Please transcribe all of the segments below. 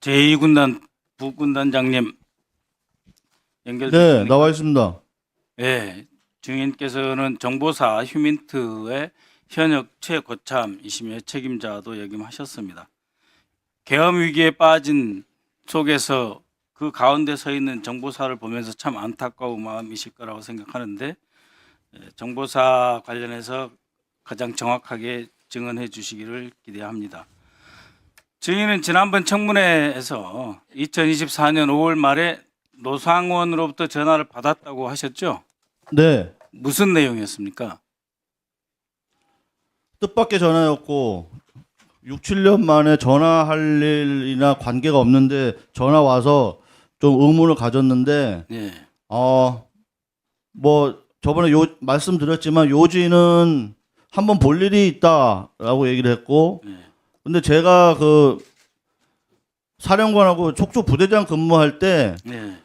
제2군단 부군단장님 네, 연결됐습니까? 나와 있습니다. 네, 증인께서는 정보사 휴민트의 현역 최고참이시며 책임자도 역임하셨습니다. 계엄 위기에 빠진 속에서 그 가운데 서 있는 정보사를 보면서 참 안타까운 마음이실 거라고 생각하는데 정보사 관련해서 가장 정확하게 증언해 주시기를 기대합니다. 증인은 지난번 청문회에서 2024년 5월 말에 노상원으로부터 전화를 받았다고 하셨죠? 네, 무슨 내용이었습니까? 뜻밖의 전화였고 6, 7년 만에 전화할 일이나 관계가 없는데 전화 와서 좀 의문을 가졌는데 네. 뭐 저번에 말씀드렸지만 요지는 한번 볼 일이 있다라고 얘기를 했고 네. 근데 제가 그 사령관하고 촉조 부대장 근무할 때 네.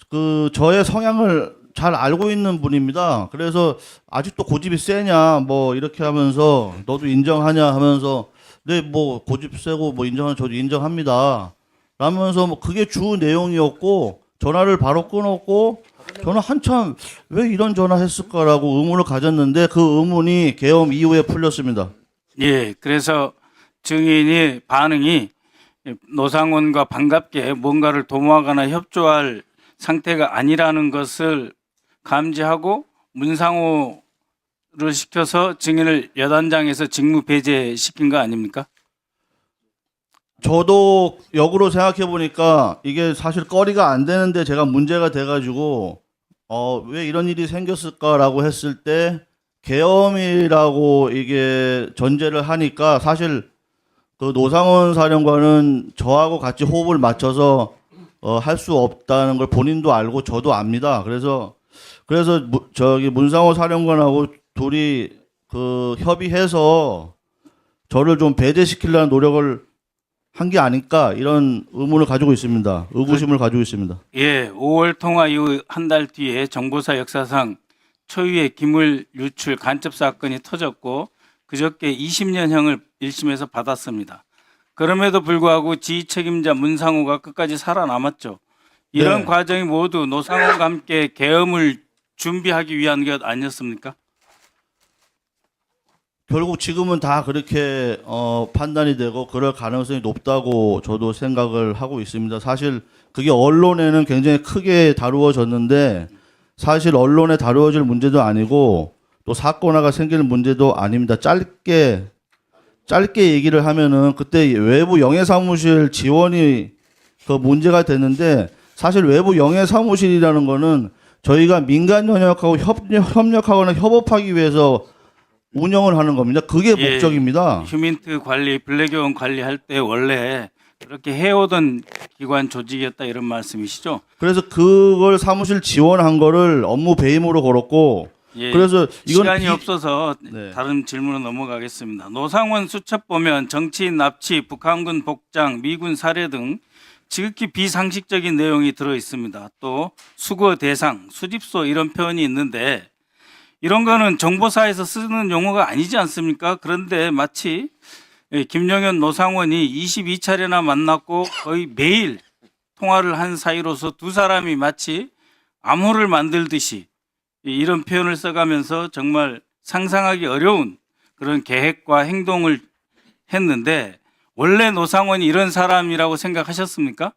그 저의 성향을 잘 알고 있는 분입니다. 그래서 아직도 고집이 세냐 뭐 이렇게 하면서 너도 인정하냐 하면서 네 뭐 고집 세고 뭐 인정하는 저도 인정합니다. 라면서 뭐 그게 주 내용이었고 전화를 바로 끊었고 저는 한참 왜 이런 전화 했을까라고 의문을 가졌는데 그 의문이 계엄 이후에 풀렸습니다. 예, 그래서 증인이 반응이 노상원과 반갑게 뭔가를 도모하거나 협조할 상태가 아니라는 것을 감지하고 문상호를 시켜서 증인을 여단장에서 직무 배제시킨 거 아닙니까? 저도 역으로 생각해 보니까 이게 사실 거리가 안 되는데 제가 문제가 돼가지고 왜 이런 일이 생겼을까라고 했을 때 계엄이라고 이게 전제를 하니까 사실 그 노상원 사령관은 저하고 같이 호흡을 맞춰서 할 수 없다는 걸 본인도 알고 저도 압니다. 그래서 저기 문상호 사령관하고 둘이 그 협의해서 저를 좀 배제시키려는 노력을 한 게 아닐까 이런 의문을 가지고 있습니다. 의구심을 가지고 있습니다. 예, 5월 통화 이후 한 달 뒤에 정보사 역사상 초유의 기물 유출 간첩 사건이 터졌고 그저께 20년형을 1심에서 받았습니다. 그럼에도 불구하고 지휘 책임자 문상호가 끝까지 살아남았죠. 이런 네. 과정이 모두 노상호와 함께 계엄을 준비하기 위한 것 아니었습니까? 결국 지금은 다 그렇게 판단이 되고 그럴 가능성이 높다고 저도 생각을 하고 있습니다. 사실 그게 언론에는 굉장히 크게 다루어졌는데 사실 언론에 다루어질 문제도 아니고 또 사건화가 생길 문제도 아닙니다. 짧게 얘기를 하면은 그때 외부 영해사무실 지원이 그 문제가 됐는데 사실 외부 영해사무실이라는 거는 저희가 민간 영역하고 협력하거나 협업하기 위해서 운영을 하는 겁니다. 그게 예, 목적입니다. 휴민트 관리, 블랙여원 관리할 때 원래 그렇게 해오던 기관 조직이었다 이런 말씀이시죠? 그래서 그걸 사무실 지원한 거를 업무 배임으로 걸었고 예, 그래서 이건 시간이 없어서 네. 다른 질문으로 넘어가겠습니다. 노상원 수첩 보면 정치인 납치, 북한군 복장, 미군 살해 등 지극히 비상식적인 내용이 들어 있습니다. 또 수거 대상, 수집소 이런 표현이 있는데 이런 거는 정보사에서 쓰는 용어가 아니지 않습니까? 그런데 마치 김영현 노상원이 22차례나 만났고 거의 매일 통화를 한 사이로서 두 사람이 마치 암호를 만들듯이 이런 표현을 써가면서 정말 상상하기 어려운 그런 계획과 행동을 했는데 원래 노상원이 이런 사람이라고 생각하셨습니까?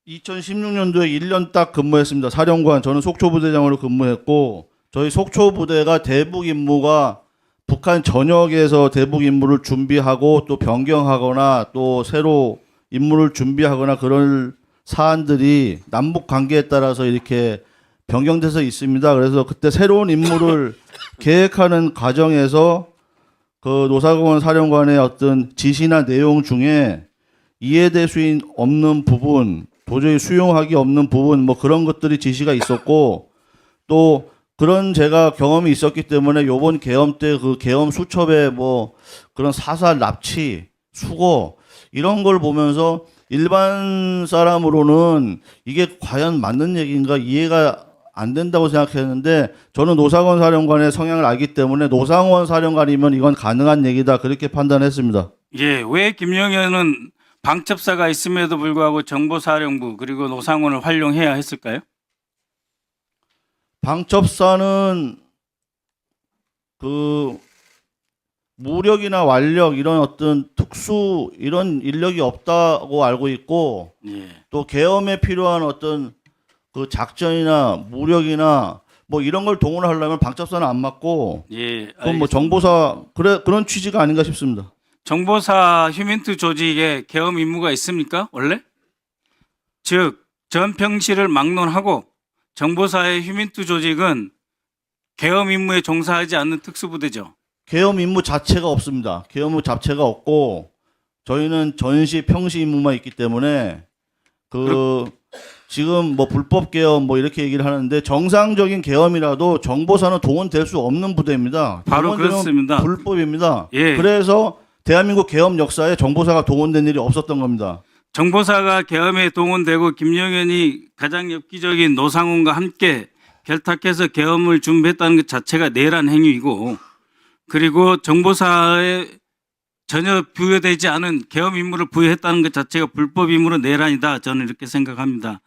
2016년도에 1년 딱 근무했습니다. 사령관 저는 속초부대장으로 근무했고 저희 속초부대가 대북 임무가 북한 전역에서 대북 임무를 준비하고 또 변경하거나 또 새로 임무를 준비하거나 그런 사안들이 남북 관계에 따라서 이렇게 변경돼서 있습니다. 그래서 그때 새로운 임무를 계획하는 과정에서 그 노상원 사령관의 어떤 지시나 내용 중에 이해될 수 없는 부분, 도저히 수용하기 없는 부분, 뭐 그런 것들이 지시가 있었고 또 그런 제가 경험이 있었기 때문에 요번 계엄 때 그 계엄 수첩에 뭐 그런 사살 납치, 수거 이런 걸 보면서 일반 사람으로는 이게 과연 맞는 얘기인가 이해가 안 된다고 생각했는데 저는 노상원 사령관의 성향을 알기 때문에 노상원 사령관이면 이건 가능한 얘기다 그렇게 판단했습니다. 예, 왜 김영현은 방첩사가 있음에도 불구하고 정보사령부 그리고 노상원을 활용해야 했을까요? 방첩사는 그 무력이나 완력 이런 어떤 특수 이런 인력이 없다고 알고 있고 예. 또 계엄에 필요한 어떤 그 작전이나 무력이나 뭐 이런 걸 동원하려면 방첩사는 안 맞고 예. 그건 뭐 알겠습니다. 정보사 그런 취지가 아닌가 싶습니다. 정보사 휴민트 조직에 계엄 임무가 있습니까? 원래? 즉 전평시를 막론하고 정보사의 휴민트 조직은 계엄 임무에 종사하지 않는 특수부대죠. 계엄 임무 자체가 없습니다. 계엄 임무 자체가 없고 저희는 전시 평시 임무만 있기 때문에 지금 뭐 불법 계엄 뭐 이렇게 얘기를 하는데 정상적인 계엄이라도 정보사는 동원될 수 없는 부대입니다. 바로 동원되면 그렇습니다. 불법입니다. 예. 그래서 대한민국 계엄 역사에 정보사가 동원된 일이 없었던 겁니다. 정보사가 계엄에 동원되고 김영현이 가장 엽기적인 노상훈과 함께 결탁해서 계엄을 준비했다는 것 자체가 내란 행위이고, 그리고 정보사에 전혀 부여되지 않은 계엄 임무를 부여했다는 것 자체가 불법 임무로 내란이다. 저는 이렇게 생각합니다.